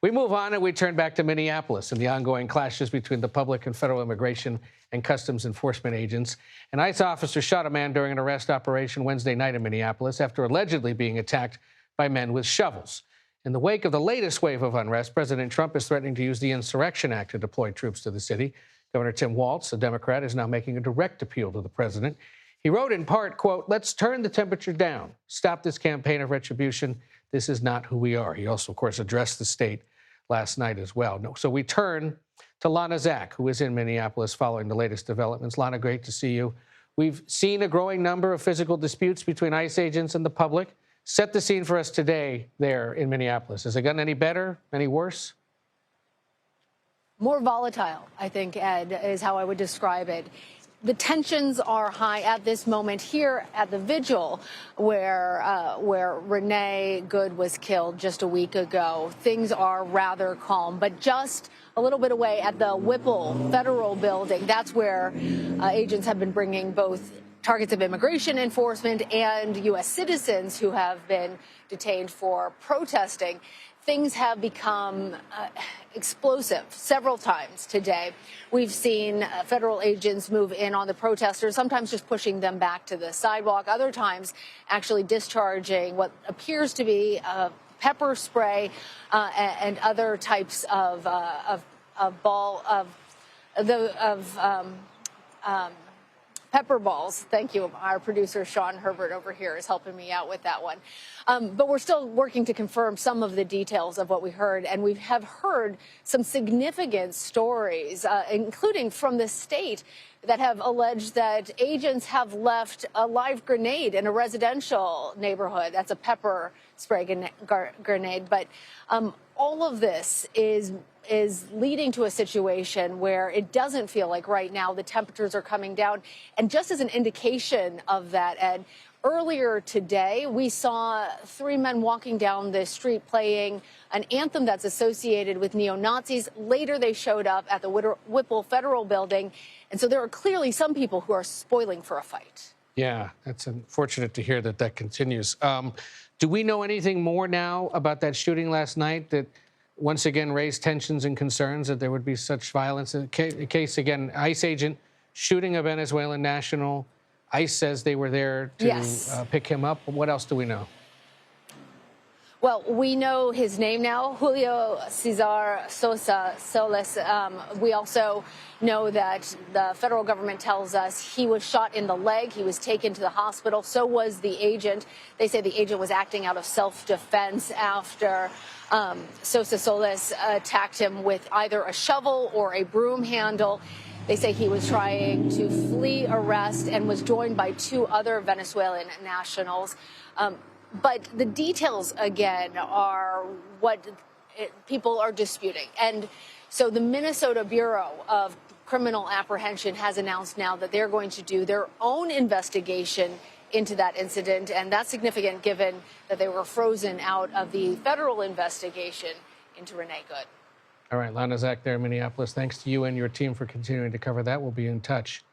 We move on and we turn back to Minneapolis and the ongoing clashes between the public and federal immigration and customs enforcement agents. An ICE officer shot a man during an arrest operation Wednesday night in Minneapolis after allegedly being attacked by men with shovels. In the wake of the latest wave of unrest, President Trump is threatening to use the Insurrection Act to deploy troops to the city. Governor Tim Walz, a Democrat, is now making a direct appeal to the president. He wrote in part, quote, "Let's turn the temperature down. Stop this campaign of retribution. This is not who we are." He also, of course, addressed the state last night as well. So we turn to Lana Zak, who is in Minneapolis following the latest developments. Lana, great to see you. We've seen a growing number of physical disputes between ICE agents and the public. Set the scene for us today there in Minneapolis. Has it gotten any better, any worse? More volatile, I think, Ed, is how I would describe it. The tensions are high at this moment here at the vigil where Renee Good was killed just a week ago. Things are rather calm, but just a little bit away at the Whipple Federal Building, that's where agents have been bringing both targets of immigration enforcement and U.S. citizens who have been detained for protesting. Things have become explosive several times today. We've seen federal agents move in on the protesters, sometimes just pushing them back to the sidewalk, other times actually discharging what appears to be pepper spray and other types of pepper balls. Thank you. Our producer, Sean Herbert, over here is helping me out with that one. But we're still working to confirm some of the details of what we heard. And we have heard some significant stories, including from the state, that have alleged that agents have left a live grenade in a residential neighborhood. That's a pepper spray grenade. But all of this is leading to a situation where it doesn't feel like right now the temperatures are coming down. And just as an indication of that, Ed, earlier today, we saw 3 men walking down the street playing an anthem that's associated with neo-Nazis. Later, they showed up at the Whipple Federal Building. And so there are clearly some people who are spoiling for a fight. Yeah, that's unfortunate to hear that that continues. Do we know anything more now about that shooting last night that once again raised tensions and concerns that there would be such violence? In case, again, ICE agent shooting a Venezuelan national. ICE says they were there to pick him up. What else do we know? Well, we know his name now, Julio Cesar Sosa Solis. We also know that the federal government tells us he was shot in the leg. He was taken to the hospital. So was the agent. They say the agent was acting out of self-defense after Sosa Solis attacked him with either a shovel or a broom handle. They say he was trying to flee arrest and was joined by 2 other Venezuelan nationals. But the details, again, are what people are disputing. And so the Minnesota Bureau of Criminal Apprehension has announced now that they're going to do their own investigation into that incident. And that's significant given that they were frozen out of the federal investigation into Renee Good. All right, Lana Zak there in Minneapolis. Thanks to you and your team for continuing to cover that. We'll be in touch.